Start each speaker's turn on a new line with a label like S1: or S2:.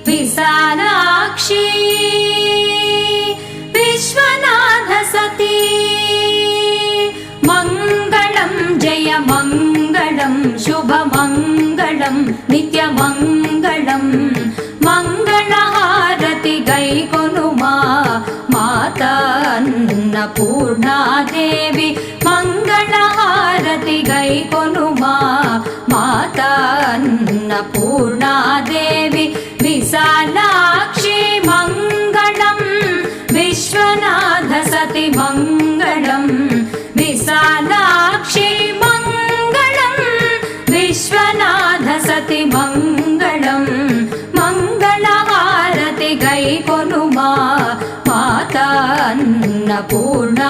S1: विशालाक्षी विश्वनाथ सती मङ्गलं जय मङ्गलं शुभमङ्गलं नित्यमङ्गलं मङ्गलहारति गैकोनुमा माता अन्नपूर्णा देवी मङ्गलहारति गैकोनुमा माता अन्नपूर्णा देवी विशालाक्षी मङ्गलं विश्वनाथ सती मङ्गलं विशालाक्षी मङ्गलं विश्वनाथ सती मङ्गलं मङ्गलहारति गैकोनुमा माता अन्नपूर्णा